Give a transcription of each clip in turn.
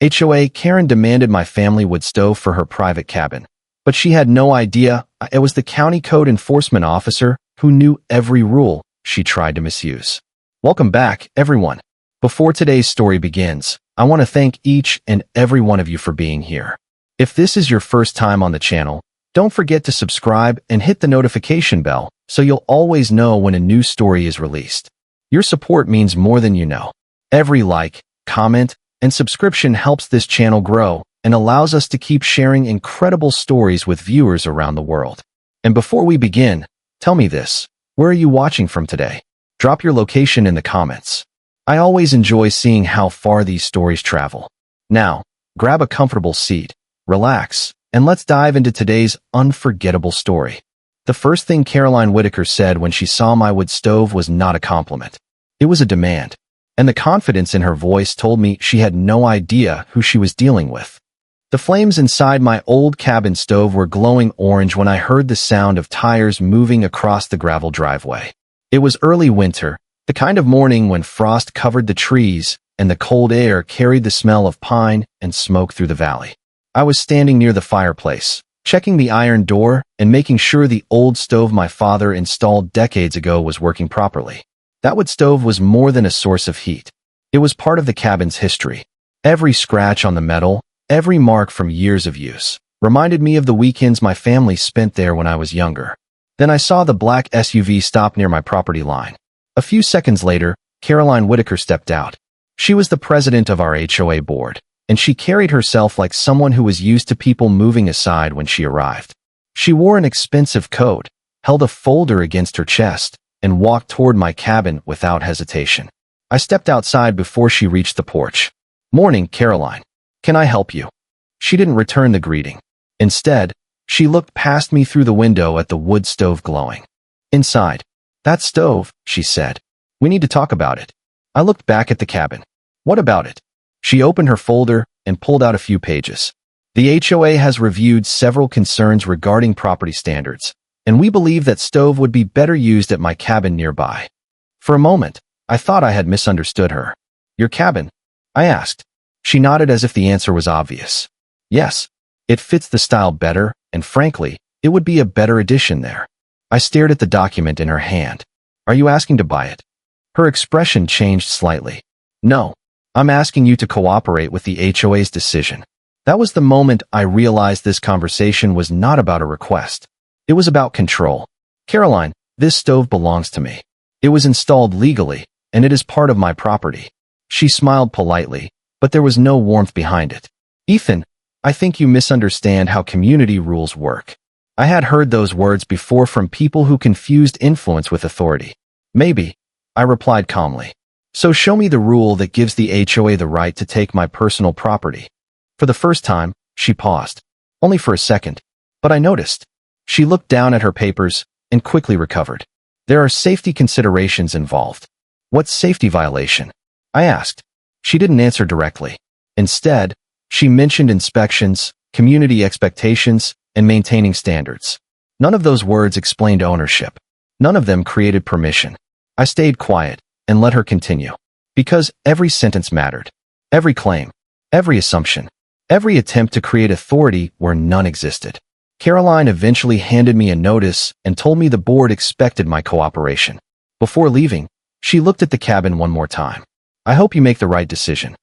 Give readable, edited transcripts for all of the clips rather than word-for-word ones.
HOA Karen demanded my family wood stove for her private cabin, but she had no idea it was the county code enforcement officer who knew every rule she tried to misuse. Welcome back, everyone. Before today's story begins, I want to thank each and every one of you for being here. If this is your first time on the channel, don't forget to subscribe and hit the notification bell so you'll always know when a new story is released. Your support means more than you know. Every like, comment, and subscription helps this channel grow and allows us to keep sharing incredible stories with viewers around the world. And before we begin, tell me this, where are you watching from today? Drop your location in the comments. I always enjoy seeing how far these stories travel. Now, grab a comfortable seat, relax, and let's dive into today's unforgettable story. The first thing Caroline Whitaker said when she saw my wood stove was not a compliment. It was a demand, and the confidence in her voice told me she had no idea who she was dealing with. The flames inside my old cabin stove were glowing orange when I heard the sound of tires moving across the gravel driveway. It was early winter, the kind of morning when frost covered the trees and the cold air carried the smell of pine and smoke through the valley. I was standing near the fireplace, checking the iron door and making sure the old stove my father installed decades ago was working properly. That wood stove was more than a source of heat. It was part of the cabin's history. Every scratch on the metal, every mark from years of use, reminded me of the weekends my family spent there when I was younger. Then I saw the black SUV stop near my property line. A few seconds later, Caroline Whitaker stepped out. She was the president of our HOA board, and she carried herself like someone who was used to people moving aside when she arrived. She wore an expensive coat, held a folder against her chest, and walked toward my cabin without hesitation. I stepped outside before she reached the porch. "Morning, Caroline. Can I help you?" She didn't return the greeting. Instead, she looked past me through the window at the wood stove glowing. "Inside. That stove," she said. "We need to talk about it." I looked back at the cabin. "What about it?" She opened her folder and pulled out a few pages. "The HOA has reviewed several concerns regarding property standards, and we believe that stove would be better used at my cabin nearby." For a moment, I thought I had misunderstood her. "Your cabin?" I asked. She nodded as if the answer was obvious. "Yes, it fits the style better, and frankly, it would be a better addition there." I stared at the document in her hand. "Are you asking to buy it?" Her expression changed slightly. "No. I'm asking you to cooperate with the HOA's decision." That was the moment I realized this conversation was not about a request. It was about control. "Caroline, this stove belongs to me. It was installed legally, and it is part of my property." She smiled politely, but there was no warmth behind it. "Ethan, I think you misunderstand how community rules work." I had heard those words before from people who confused influence with authority. "Maybe," I replied calmly. "So show me the rule that gives the HOA the right to take my personal property." For the first time, she paused. Only for a second, but I noticed. She looked down at her papers and quickly recovered. "There are safety considerations involved." "What safety violation?" I asked. She didn't answer directly. Instead, she mentioned inspections, community expectations, and maintaining standards. None of those words explained ownership. None of them created permission. I stayed quiet and let her continue. Because every sentence mattered. Every claim. Every assumption. Every attempt to create authority where none existed. Caroline eventually handed me a notice and told me the board expected my cooperation. Before leaving, she looked at the cabin one more time. "I hope you make the right decision."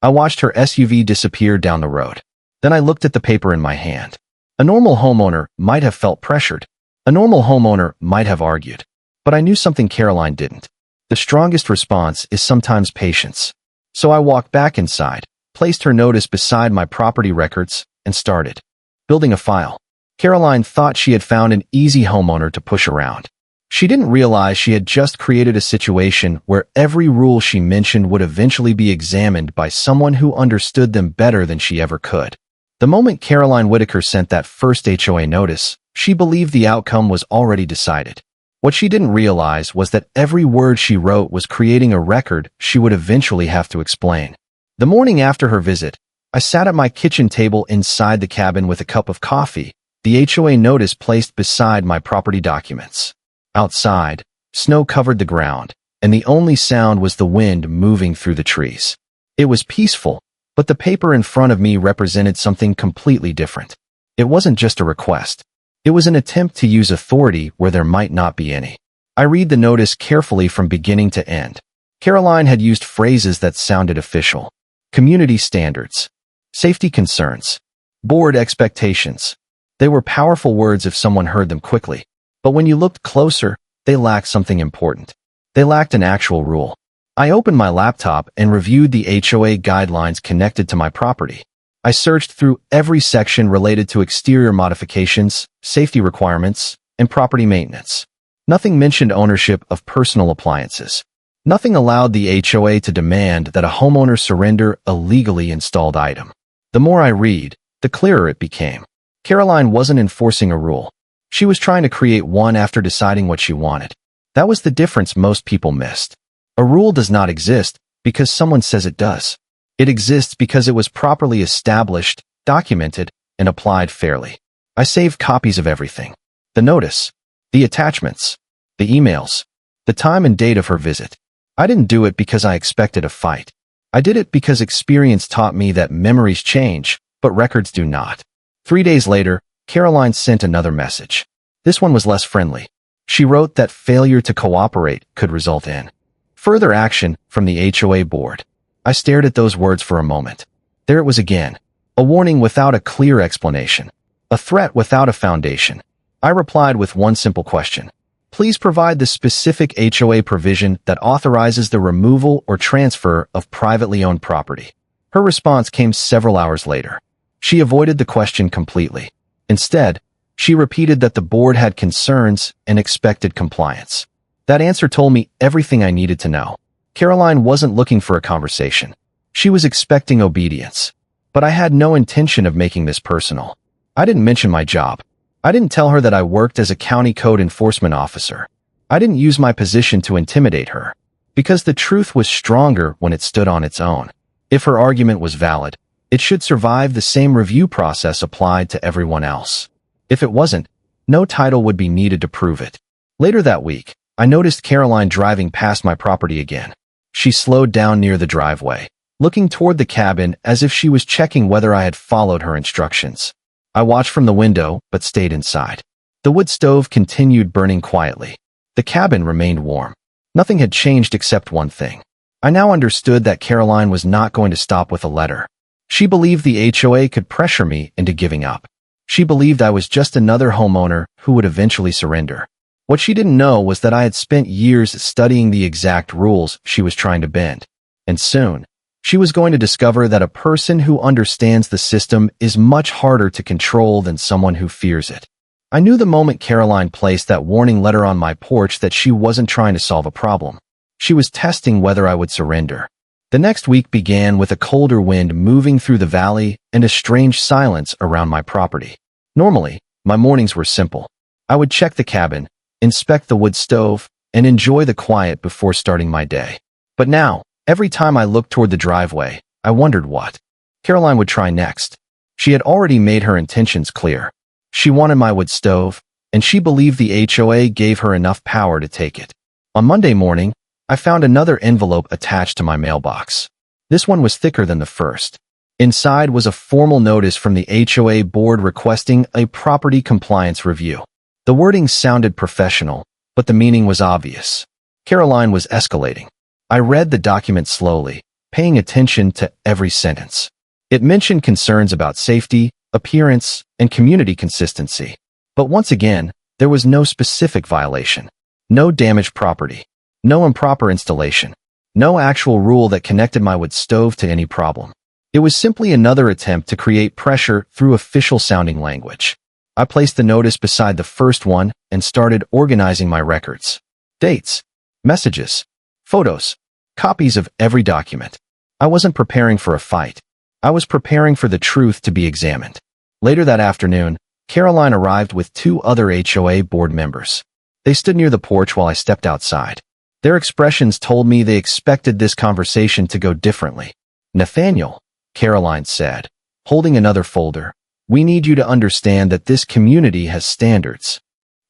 I watched her SUV disappear down the road. Then I looked at the paper in my hand. A normal homeowner might have felt pressured. A normal homeowner might have argued. But I knew something Caroline didn't. The strongest response is sometimes patience. So I walked back inside, placed her notice beside my property records, and started building a file. Caroline thought she had found an easy homeowner to push around. She didn't realize she had just created a situation where every rule she mentioned would eventually be examined by someone who understood them better than she ever could. The moment Caroline Whitaker sent that first HOA notice, she believed the outcome was already decided. What she didn't realize was that every word she wrote was creating a record she would eventually have to explain. The morning after her visit, I sat at my kitchen table inside the cabin with a cup of coffee, the HOA notice placed beside my property documents. Outside, snow covered the ground, and the only sound was the wind moving through the trees. It was peaceful, But the paper in front of me represented something completely different. It wasn't just a request. It was an attempt to use authority where there might not be any. I read the notice carefully from beginning to end. Caroline had used phrases that sounded official. Community standards. Safety concerns. Board expectations. They were powerful words if someone heard them quickly. But when you looked closer, they lacked something important. They lacked an actual rule. I opened my laptop and reviewed the HOA guidelines connected to my property. I searched through every section related to exterior modifications, safety requirements, and property maintenance. Nothing mentioned ownership of personal appliances. Nothing allowed the HOA to demand that a homeowner surrender a legally installed item. The more I read, the clearer it became. Caroline wasn't enforcing a rule. She was trying to create one after deciding what she wanted. That was the difference most people missed. A rule does not exist because someone says it does. It exists because it was properly established, documented, and applied fairly. I saved copies of everything. The notice, the attachments, the emails, the time and date of her visit. I didn't do it because I expected a fight. I did it because experience taught me that memories change, but records do not. 3 days later, Caroline sent another message. This one was less friendly. She wrote that failure to cooperate could result in further action from the HOA board. I stared at those words for a moment. There it was again. A warning without a clear explanation. A threat without a foundation. I replied with one simple question. Please provide the specific HOA provision that authorizes the removal or transfer of privately owned property. Her response came several hours later. She avoided the question completely. Instead, she repeated that the board had concerns and expected compliance. That answer told me everything I needed to know. Caroline wasn't looking for a conversation. She was expecting obedience. But I had no intention of making this personal. I didn't mention my job. I didn't tell her that I worked as a county code enforcement officer. I didn't use my position to intimidate her. Because the truth was stronger when it stood on its own. If her argument was valid, it should survive the same review process applied to everyone else. If it wasn't, no title would be needed to prove it. Later that week, I noticed Caroline driving past my property again. She slowed down near the driveway, looking toward the cabin as if she was checking whether I had followed her instructions. I watched from the window, but stayed inside. The wood stove continued burning quietly. The cabin remained warm. Nothing had changed except one thing. I now understood that Caroline was not going to stop with a letter. She believed the HOA could pressure me into giving up. She believed I was just another homeowner who would eventually surrender. What she didn't know was that I had spent years studying the exact rules she was trying to bend. And soon, she was going to discover that a person who understands the system is much harder to control than someone who fears it. I knew the moment Caroline placed that warning letter on my porch that she wasn't trying to solve a problem. She was testing whether I would surrender. The next week began with a colder wind moving through the valley and a strange silence around my property. Normally, my mornings were simple. I would check the cabin, inspect the wood stove, and enjoy the quiet before starting my day. But now, every time I looked toward the driveway, I wondered what Caroline would try next. She had already made her intentions clear. She wanted my wood stove, and she believed the HOA gave her enough power to take it. On Monday morning, I found another envelope attached to my mailbox. This one was thicker than the first. Inside was a formal notice from the HOA board requesting a property compliance review. The wording sounded professional, but the meaning was obvious. Caroline was escalating. I read the document slowly, paying attention to every sentence. It mentioned concerns about safety, appearance, and community consistency. But once again, there was no specific violation. No damaged property. No improper installation. No actual rule that connected my wood stove to any problem. It was simply another attempt to create pressure through official-sounding language. I placed the notice beside the first one and started organizing my records. Dates, messages, photos, copies of every document. I wasn't preparing for a fight. I was preparing for the truth to be examined. Later that afternoon, Caroline arrived with 2 other HOA board members. They stood near the porch while I stepped outside. Their expressions told me they expected this conversation to go differently. Nathaniel, Caroline said, holding another folder, we need you to understand that this community has standards.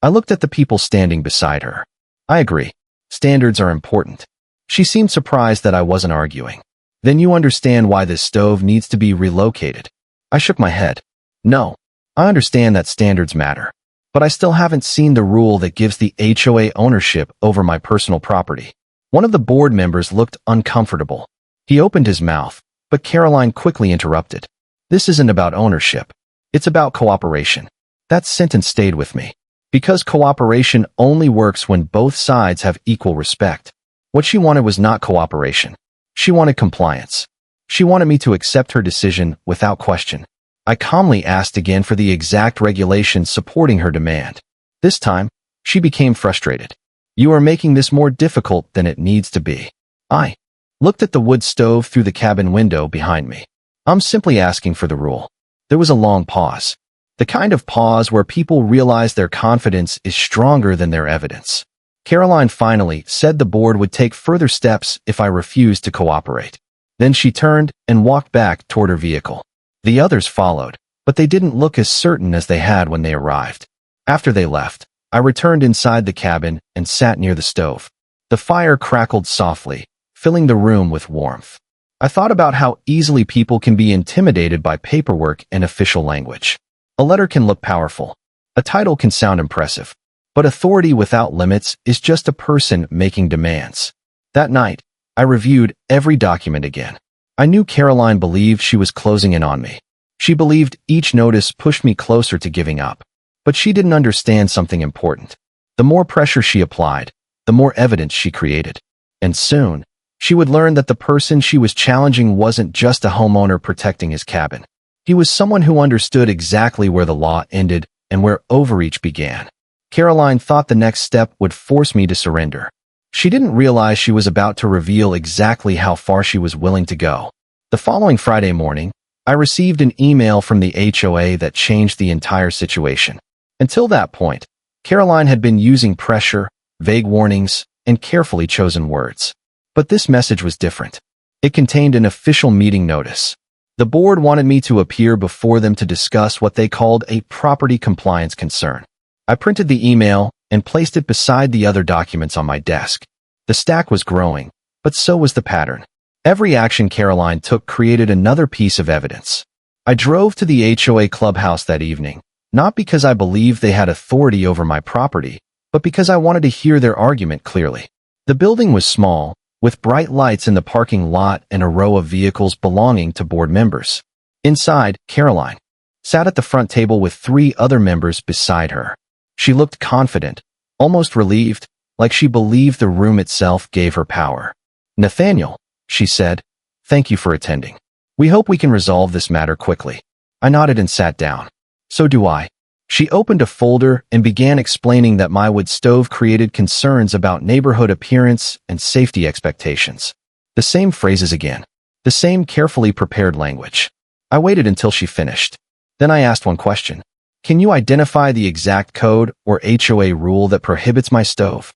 I looked at the people standing beside her. I agree. Standards are important. She seemed surprised that I wasn't arguing. Then you understand why this stove needs to be relocated. I shook my head. No, I understand that standards matter, but I still haven't seen the rule that gives the HOA ownership over my personal property. One of the board members looked uncomfortable. He opened his mouth, but Caroline quickly interrupted. This isn't about ownership. It's about cooperation. That sentence stayed with me. Because cooperation only works when both sides have equal respect. What she wanted was not cooperation. She wanted compliance. She wanted me to accept her decision without question. I calmly asked again for the exact regulations supporting her demand. This time, she became frustrated. You are making this more difficult than it needs to be. I looked at the wood stove through the cabin window behind me. I'm simply asking for the rule. There was a long pause. The kind of pause where people realize their confidence is stronger than their evidence. Caroline finally said the board would take further steps if I refused to cooperate. Then she turned and walked back toward her vehicle. The others followed, but they didn't look as certain as they had when they arrived. After they left, I returned inside the cabin and sat near the stove. The fire crackled softly, filling the room with warmth. I thought about how easily people can be intimidated by paperwork and official language. A letter can look powerful. A title can sound impressive. But authority without limits is just a person making demands. That night, I reviewed every document again. I knew Caroline believed she was closing in on me. She believed each notice pushed me closer to giving up. But she didn't understand something important. The more pressure she applied, the more evidence she created. And soon, she would learn that the person she was challenging wasn't just a homeowner protecting his cabin. He was someone who understood exactly where the law ended and where overreach began. Caroline thought the next step would force me to surrender. She didn't realize she was about to reveal exactly how far she was willing to go. The following Friday morning, I received an email from the HOA that changed the entire situation. Until that point, Caroline had been using pressure, vague warnings, and carefully chosen words. But this message was different. It contained an official meeting notice. The board wanted me to appear before them to discuss what they called a property compliance concern. I printed the email and placed it beside the other documents on my desk. The stack was growing, but so was the pattern. Every action Caroline took created another piece of evidence. I drove to the HOA clubhouse that evening, not because I believed they had authority over my property, but because I wanted to hear their argument clearly. The building was small, with bright lights in the parking lot and a row of vehicles belonging to board members. Inside, Caroline sat at the front table with 3 other members beside her. She looked confident, almost relieved, like she believed the room itself gave her power. Nathaniel, she said, thank you for attending. We hope we can resolve this matter quickly. I nodded and sat down. So do I. She opened a folder and began explaining that my wood stove created concerns about neighborhood appearance and safety expectations. The same phrases again. The same carefully prepared language. I waited until she finished. Then I asked one question. Can you identify the exact code or HOA rule that prohibits my stove?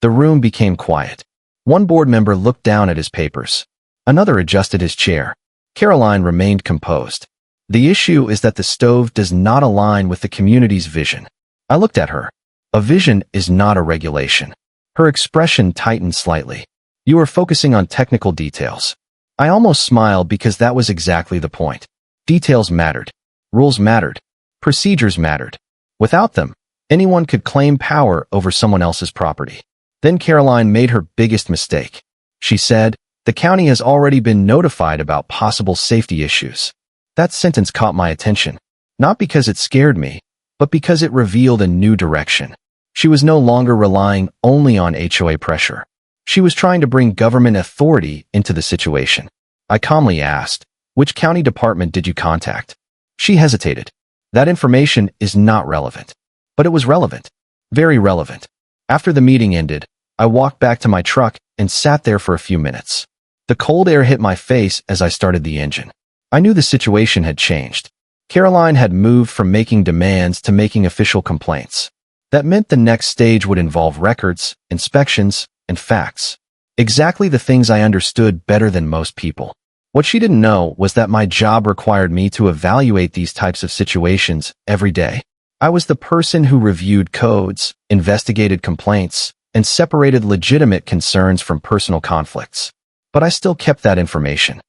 The room became quiet. One board member looked down at his papers. Another adjusted his chair. Caroline remained composed. The issue is that the stove does not align with the community's vision. I looked at her. A vision is not a regulation. Her expression tightened slightly. You are focusing on technical details. I almost smiled because that was exactly the point. Details mattered. Rules mattered. Procedures mattered. Without them, anyone could claim power over someone else's property. Then Caroline made her biggest mistake. She said, the county has already been notified about possible safety issues. That sentence caught my attention, not because it scared me, but because it revealed a new direction. She was no longer relying only on HOA pressure. She was trying to bring government authority into the situation. I calmly asked, which county department did you contact? She hesitated. That information is not relevant. But it was relevant. Very relevant. After the meeting ended, I walked back to my truck and sat there for a few minutes. The cold air hit my face as I started the engine. I knew the situation had changed. Caroline had moved from making demands to making official complaints. That meant the next stage would involve records, inspections, and facts. Exactly the things I understood better than most people. What she didn't know was that my job required me to evaluate these types of situations every day. I was the person who reviewed codes, investigated complaints, and separated legitimate concerns from personal conflicts. But I still kept that information.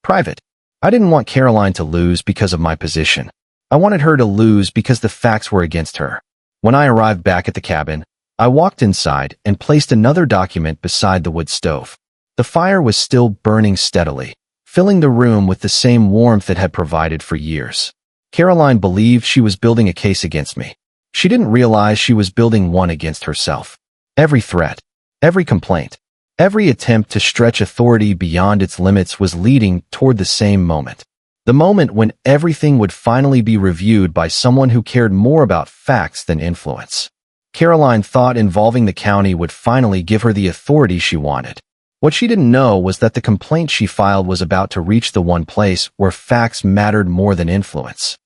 Private. I didn't want Caroline to lose because of my position. I wanted her to lose because the facts were against her. When I arrived back at the cabin, I walked inside and placed another document beside the wood stove. The fire was still burning steadily, filling the room with the same warmth it had provided for years. Caroline believed she was building a case against me. She didn't realize she was building one against herself. Every threat, every complaint, every attempt to stretch authority beyond its limits was leading toward the same moment. The moment when everything would finally be reviewed by someone who cared more about facts than influence. Caroline thought involving the county would finally give her the authority she wanted. What she didn't know was that the complaint she filed was about to reach the one place where facts mattered more than influence.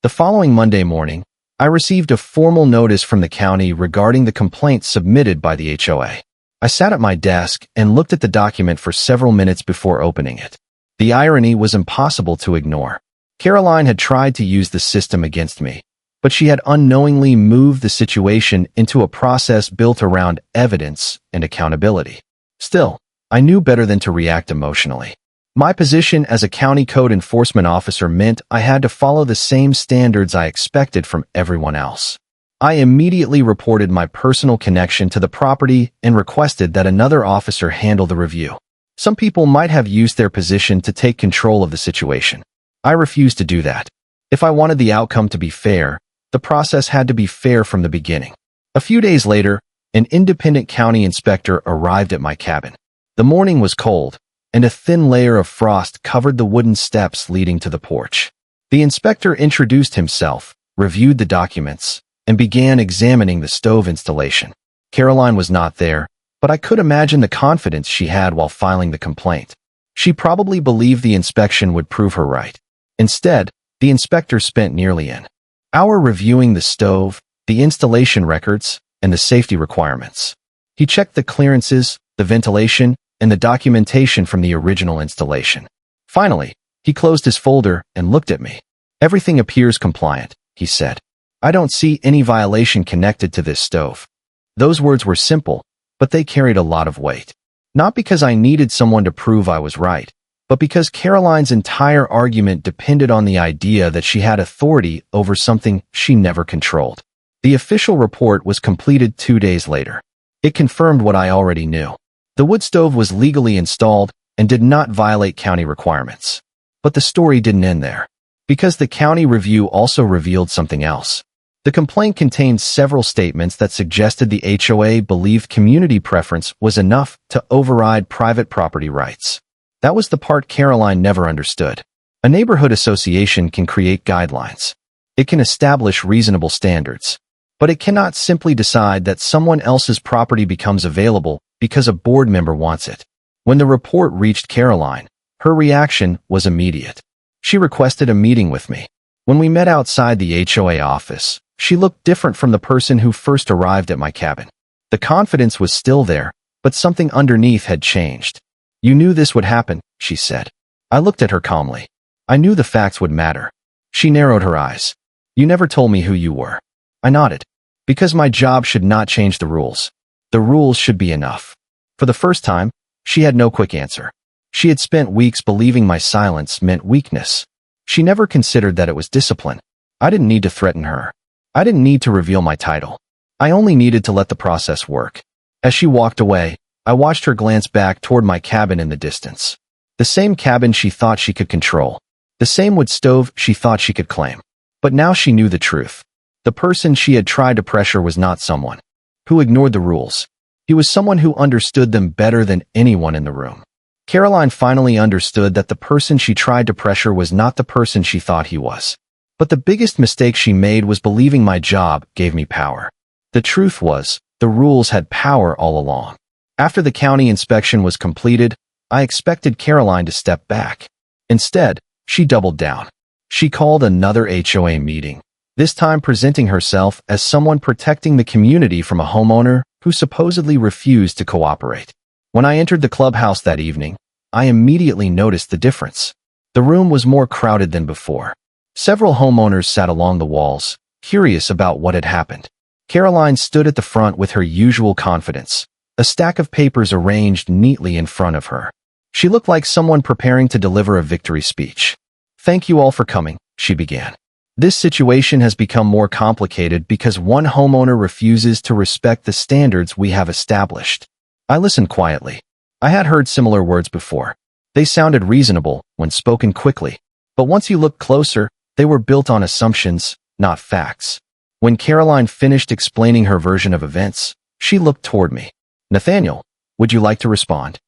The following Monday morning, I received a formal notice from the county regarding the complaint submitted by the HOA. I sat at my desk and looked at the document for several minutes before opening it. The irony was impossible to ignore. Caroline had tried to use the system against me, but she had unknowingly moved the situation into a process built around evidence and accountability. Still, I knew better than to react emotionally. My position as a county code enforcement officer meant I had to follow the same standards I expected from everyone else. I immediately reported my personal connection to the property and requested that another officer handle the review. Some people might have used their position to take control of the situation. I refused to do that. If I wanted the outcome to be fair, the process had to be fair from the beginning. A few days later, an independent county inspector arrived at my cabin. The morning was cold, and a thin layer of frost covered the wooden steps leading to the porch. The inspector introduced himself, reviewed the documents, and began examining the stove installation. Caroline was not there, but I could imagine the confidence she had while filing the complaint. She probably believed the inspection would prove her right. Instead, the inspector spent nearly an hour reviewing the stove, the installation records, and the safety requirements. He checked the clearances, the ventilation, and the documentation from the original installation. Finally, he closed his folder and looked at me. "Everything appears compliant," he said. "I don't see any violation connected to this stove." Those words were simple, but they carried a lot of weight. Not because I needed someone to prove I was right, but because Caroline's entire argument depended on the idea that she had authority over something she never controlled. The official report was completed 2 days later. It confirmed what I already knew. The wood stove was legally installed and did not violate county requirements. But the story didn't end there, because the county review also revealed something else. The complaint contained several statements that suggested the HOA believed community preference was enough to override private property rights. That was the part Caroline never understood. A neighborhood association can create guidelines. It can establish reasonable standards. But it cannot simply decide that someone else's property becomes available because a board member wants it. When the report reached Caroline, her reaction was immediate. She requested a meeting with me. When we met outside the HOA office, she looked different from the person who first arrived at my cabin. The confidence was still there, but something underneath had changed. "You knew this would happen," she said. I looked at her calmly. I knew the facts would matter. She narrowed her eyes. "You never told me who you were." I nodded. "Because my job should not change the rules. The rules should be enough." For the first time, she had no quick answer. She had spent weeks believing my silence meant weakness. She never considered that it was discipline. I didn't need to threaten her. I didn't need to reveal my title. I only needed to let the process work. As she walked away, I watched her glance back toward my cabin in the distance. The same cabin she thought she could control. The same wood stove she thought she could claim. But now she knew the truth. The person she had tried to pressure was not someone who ignored the rules. He was someone who understood them better than anyone in the room. Caroline finally understood that the person she tried to pressure was not the person she thought he was. But the biggest mistake she made was believing my job gave me power. The truth was, the rules had power all along. After the county inspection was completed, I expected Caroline to step back. Instead, she doubled down. She called another HOA meeting, this time presenting herself as someone protecting the community from a homeowner who supposedly refused to cooperate. When I entered the clubhouse that evening, I immediately noticed the difference. The room was more crowded than before. Several homeowners sat along the walls, curious about what had happened. Caroline stood at the front with her usual confidence, a stack of papers arranged neatly in front of her. She looked like someone preparing to deliver a victory speech. "Thank you all for coming," she began. "This situation has become more complicated because one homeowner refuses to respect the standards we have established." I listened quietly. I had heard similar words before. They sounded reasonable when spoken quickly, but once you looked closer, they were built on assumptions, not facts. When Caroline finished explaining her version of events, she looked toward me. "Nathaniel, would you like to respond?"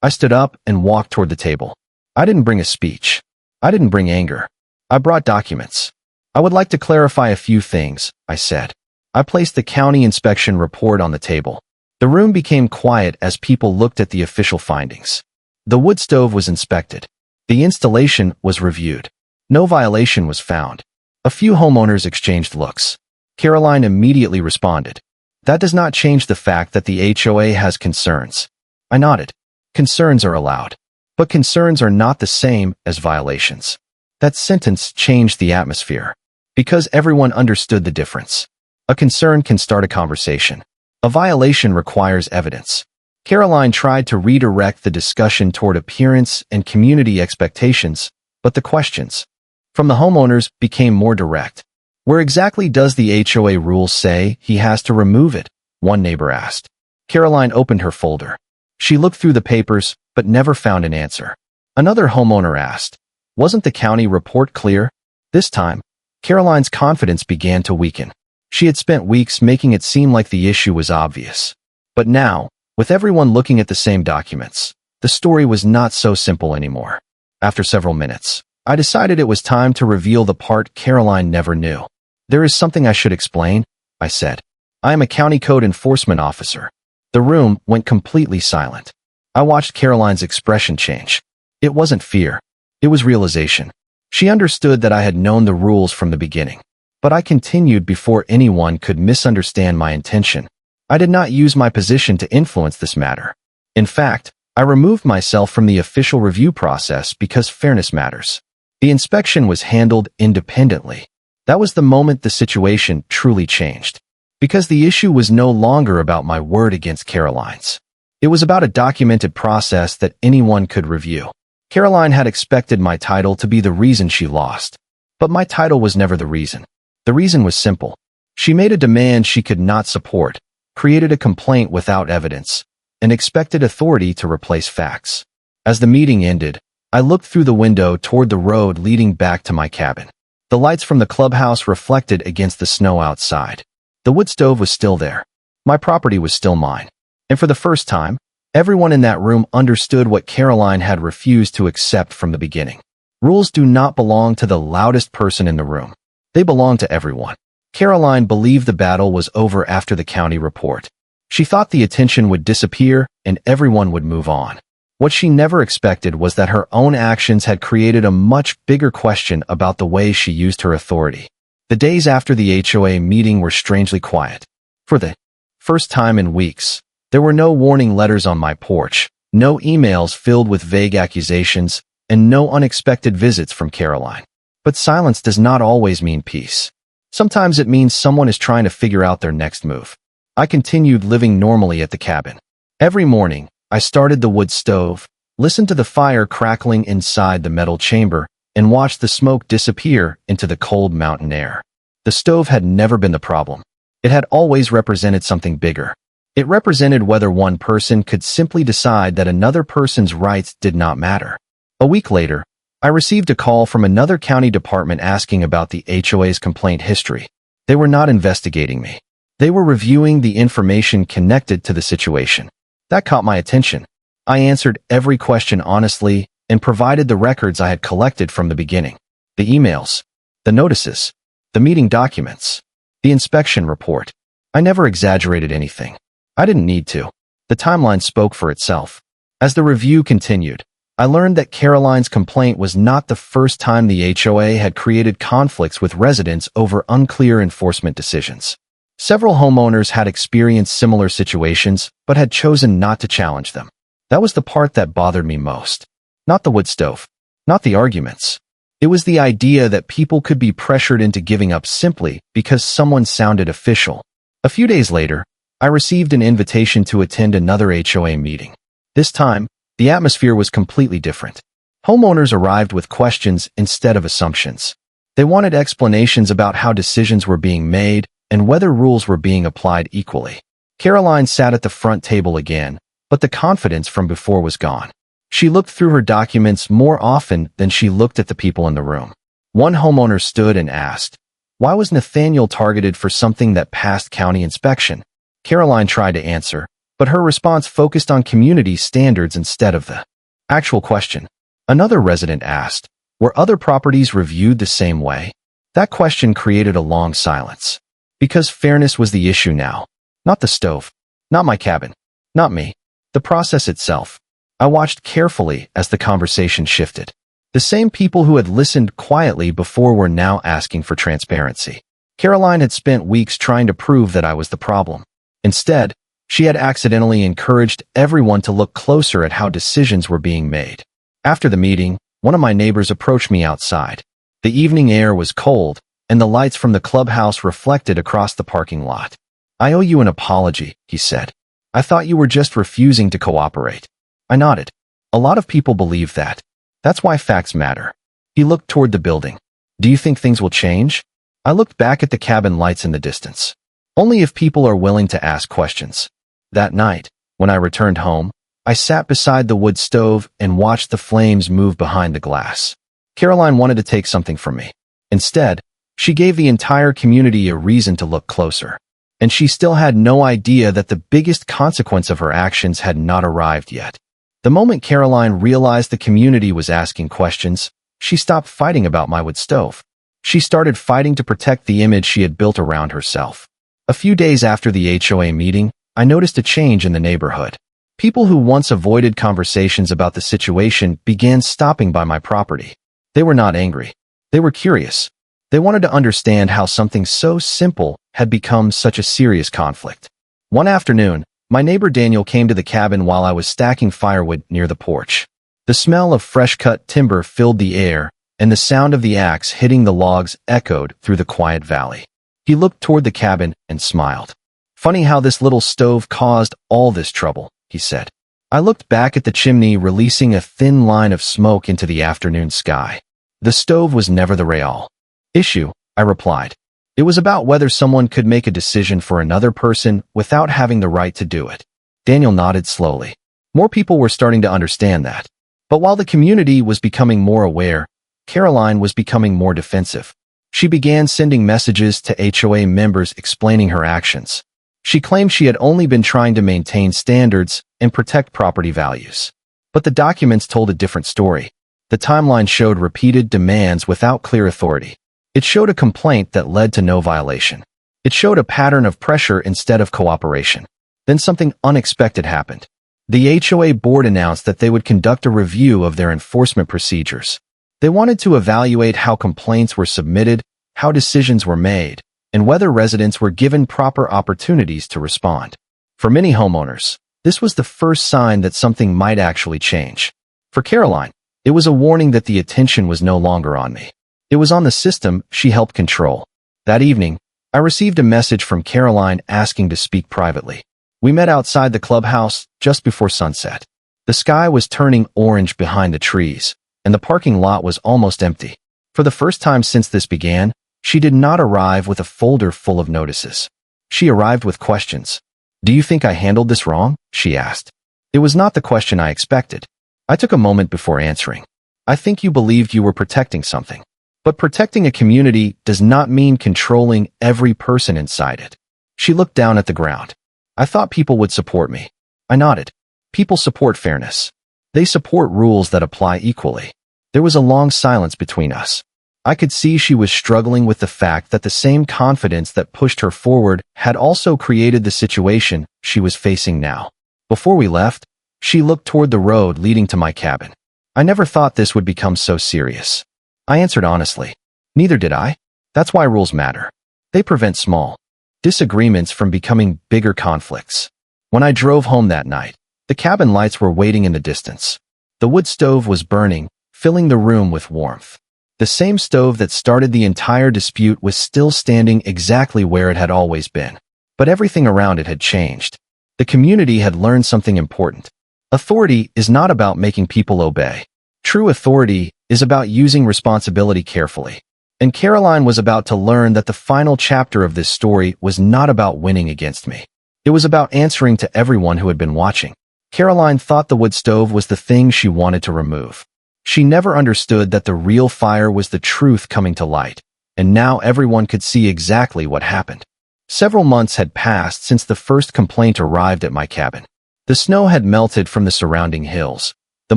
I stood up and walked toward the table. I didn't bring a speech. I didn't bring anger. I brought documents. "I would like to clarify a few things," I said. I placed the county inspection report on the table. The room became quiet as people looked at the official findings. The wood stove was inspected. The installation was reviewed. No violation was found. A few homeowners exchanged looks. Caroline immediately responded. "That does not change the fact that the HOA has concerns." I nodded. Concerns are allowed, but concerns are not the same as violations. That sentence changed the atmosphere, because everyone understood the difference. A concern can start a conversation. A violation requires evidence. Caroline tried to redirect the discussion toward appearance and community expectations, but the questions from the homeowners became more direct. "Where exactly does the HOA rule say he has to remove it?" one neighbor asked. Caroline opened her folder. She looked through the papers, but never found an answer. Another homeowner asked, "Wasn't the county report clear?" This time, Caroline's confidence began to weaken. She had spent weeks making it seem like the issue was obvious. But now, with everyone looking at the same documents, the story was not so simple anymore. After several minutes, I decided it was time to reveal the part Caroline never knew. "There is something I should explain," I said. "I am a county code enforcement officer." The room went completely silent. I watched Caroline's expression change. It wasn't fear. It was realization. She understood that I had known the rules from the beginning. But I continued before anyone could misunderstand my intention. I did not use my position to influence this matter. In fact, I removed myself from the official review process because fairness matters. The inspection was handled independently. That was the moment the situation truly changed. Because the issue was no longer about my word against Caroline's. It was about a documented process that anyone could review. Caroline had expected my title to be the reason she lost. But my title was never the reason. The reason was simple. She made a demand she could not support, created a complaint without evidence, and expected authority to replace facts. As the meeting ended, I looked through the window toward the road leading back to my cabin. The lights from the clubhouse reflected against the snow outside. The wood stove was still there. My property was still mine. And for the first time, everyone in that room understood what Caroline had refused to accept from the beginning. Rules do not belong to the loudest person in the room. They belong to everyone. Caroline believed the battle was over after the county report. She thought the attention would disappear and everyone would move on. What she never expected was that her own actions had created a much bigger question about the way she used her authority. The days after the HOA meeting were strangely quiet. For the first time in weeks, there were no warning letters on my porch, no emails filled with vague accusations, and no unexpected visits from Caroline. But silence does not always mean peace. Sometimes it means someone is trying to figure out their next move. I continued living normally at the cabin. Every morning, I started the wood stove, listened to the fire crackling inside the metal chamber, and watched the smoke disappear into the cold mountain air. The stove had never been the problem. It had always represented something bigger. It represented whether one person could simply decide that another person's rights did not matter. A week later, I received a call from another county department asking about the HOA's complaint history. They were not investigating me. They were reviewing the information connected to the situation. That caught my attention. I answered every question honestly and provided the records I had collected from the beginning. The emails, the notices, the meeting documents, the inspection report. I never exaggerated anything. I didn't need to. The timeline spoke for itself. As the review continued, I learned that Caroline's complaint was not the first time the HOA had created conflicts with residents over unclear enforcement decisions. Several homeowners had experienced similar situations, but had chosen not to challenge them. That was the part that bothered me most. Not the wood stove, not the arguments. It was the idea that people could be pressured into giving up simply because someone sounded official. A few days later, I received an invitation to attend another HOA meeting. This time, The atmosphere was completely different. Homeowners arrived with questions instead of assumptions. They wanted explanations about how decisions were being made and whether rules were being applied equally. Caroline sat at the front table again, but the confidence from before was gone. She looked through her documents more often than she looked at the people in the room. One homeowner stood and asked, "Why was Nathaniel targeted for something that passed county inspection?" Caroline tried to answer, but her response focused on community standards instead of the actual question. Another resident asked, "Were other properties reviewed the same way?" That question created a long silence. Because fairness was the issue now. Not the stove. Not my cabin. Not me. The process itself. I watched carefully as the conversation shifted. The same people who had listened quietly before were now asking for transparency. Caroline had spent weeks trying to prove that I was the problem. Instead, she had accidentally encouraged everyone to look closer at how decisions were being made. After the meeting, one of my neighbors approached me outside. The evening air was cold, and the lights from the clubhouse reflected across the parking lot. "I owe you an apology," he said. "I thought you were just refusing to cooperate." I nodded. A lot of people believe that. That's why facts matter. He looked toward the building. "Do you think things will change?" I looked back at the cabin lights in the distance. Only if people are willing to ask questions. That night, when I returned home, I sat beside the wood stove and watched the flames move behind the glass. Caroline wanted to take something from me. Instead, she gave the entire community a reason to look closer. And she still had no idea that the biggest consequence of her actions had not arrived yet. The moment Caroline realized the community was asking questions, she stopped fighting about my wood stove. She started fighting to protect the image she had built around herself. A few days after the HOA meeting, I noticed a change in the neighborhood. People who once avoided conversations about the situation began stopping by my property. They were not angry. They were curious. They wanted to understand how something so simple had become such a serious conflict. One afternoon, my neighbor Daniel came to the cabin while I was stacking firewood near the porch. The smell of fresh-cut timber filled the air, and the sound of the axe hitting the logs echoed through the quiet valley. He looked toward the cabin and smiled. "Funny how this little stove caused all this trouble," he said. I looked back at the chimney, releasing a thin line of smoke into the afternoon sky. The stove was never the real issue, I replied. It was about whether someone could make a decision for another person without having the right to do it. Daniel nodded slowly. More people were starting to understand that. But while the community was becoming more aware, Caroline was becoming more defensive. She began sending messages to HOA members explaining her actions. She claimed she had only been trying to maintain standards and protect property values. But the documents told a different story. The timeline showed repeated demands without clear authority. It showed a complaint that led to no violation. It showed a pattern of pressure instead of cooperation. Then something unexpected happened. The HOA board announced that they would conduct a review of their enforcement procedures. They wanted to evaluate how complaints were submitted, how decisions were made, and whether residents were given proper opportunities to respond. For many homeowners, this was the first sign that something might actually change. For Caroline, it was a warning that the attention was no longer on me. It was on the system she helped control. That evening, I received a message from Caroline asking to speak privately. We met outside the clubhouse just before sunset. The sky was turning orange behind the trees, and the parking lot was almost empty. For the first time since this began, she did not arrive with a folder full of notices. She arrived with questions. "Do you think I handled this wrong?" she asked. It was not the question I expected. I took a moment before answering. "I think you believed you were protecting something. But protecting a community does not mean controlling every person inside it." She looked down at the ground. "I thought people would support me." I nodded. People support fairness. They support rules that apply equally. There was a long silence between us. I could see she was struggling with the fact that the same confidence that pushed her forward had also created the situation she was facing now. Before we left, she looked toward the road leading to my cabin. "I never thought this would become so serious." I answered honestly. "Neither did I. That's why rules matter. They prevent small disagreements from becoming bigger conflicts." When I drove home that night, the cabin lights were waiting in the distance. The wood stove was burning, filling the room with warmth. The same stove that started the entire dispute was still standing exactly where it had always been. But everything around it had changed. The community had learned something important. Authority is not about making people obey. True authority is about using responsibility carefully. And Caroline was about to learn that the final chapter of this story was not about winning against me. It was about answering to everyone who had been watching. Caroline thought the wood stove was the thing she wanted to remove. She never understood that the real fire was the truth coming to light, and now everyone could see exactly what happened. Several months had passed since the first complaint arrived at my cabin. The snow had melted from the surrounding hills. The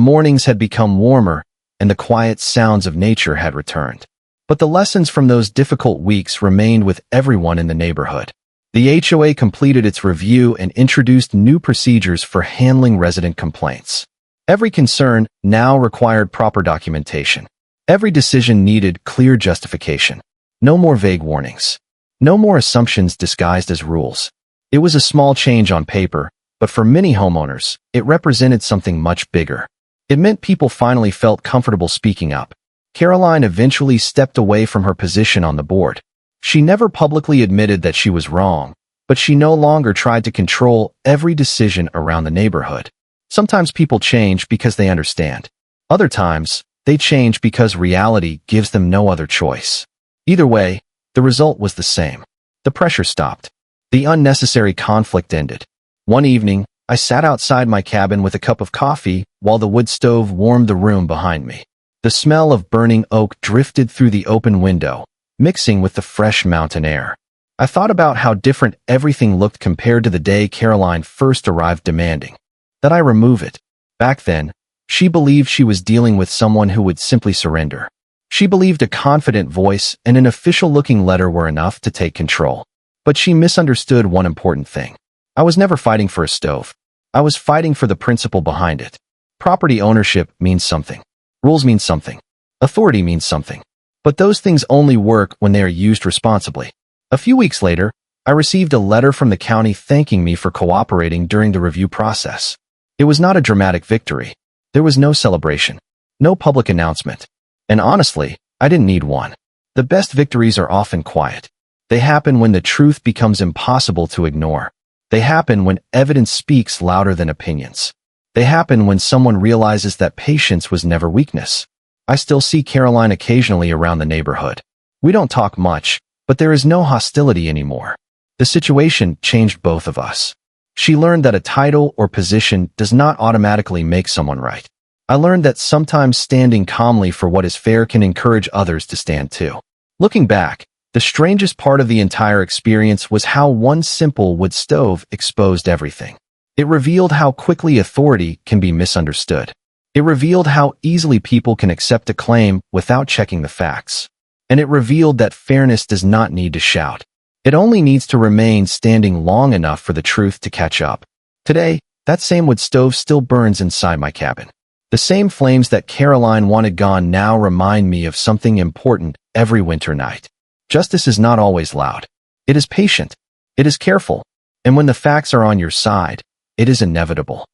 mornings had become warmer, and the quiet sounds of nature had returned. But the lessons from those difficult weeks remained with everyone in the neighborhood. The HOA completed its review and introduced new procedures for handling resident complaints. Every concern now required proper documentation. Every decision needed clear justification. No more vague warnings. No more assumptions disguised as rules. It was a small change on paper, but for many homeowners, it represented something much bigger. It meant people finally felt comfortable speaking up. Caroline eventually stepped away from her position on the board. She never publicly admitted that she was wrong, but she no longer tried to control every decision around the neighborhood. Sometimes people change because they understand. Other times, they change because reality gives them no other choice. Either way, the result was the same. The pressure stopped. The unnecessary conflict ended. One evening, I sat outside my cabin with a cup of coffee while the wood stove warmed the room behind me. The smell of burning oak drifted through the open window, mixing with the fresh mountain air. I thought about how different everything looked compared to the day Caroline first arrived demanding that I remove it. Back then, she believed she was dealing with someone who would simply surrender. She believed a confident voice and an official-looking letter were enough to take control. But she misunderstood one important thing. I was never fighting for a stove. I was fighting for the principle behind it. Property ownership means something. Rules mean something. Authority means something. But those things only work when they are used responsibly. A few weeks later, I received a letter from the county thanking me for cooperating during the review process. It was not a dramatic victory. There was no celebration, no public announcement. And honestly, I didn't need one. The best victories are often quiet. They happen when the truth becomes impossible to ignore. They happen when evidence speaks louder than opinions. They happen when someone realizes that patience was never weakness. I still see Caroline occasionally around the neighborhood. We don't talk much, but there is no hostility anymore. The situation changed both of us. She learned that a title or position does not automatically make someone right. I learned that sometimes standing calmly for what is fair can encourage others to stand too. Looking back, the strangest part of the entire experience was how one simple wood stove exposed everything. It revealed how quickly authority can be misunderstood. It revealed how easily people can accept a claim without checking the facts. And it revealed that fairness does not need to shout. It only needs to remain standing long enough for the truth to catch up. Today, that same wood stove still burns inside my cabin. The same flames that Caroline wanted gone now remind me of something important every winter night. Justice is not always loud. It is patient. It is careful. And when the facts are on your side, it is inevitable.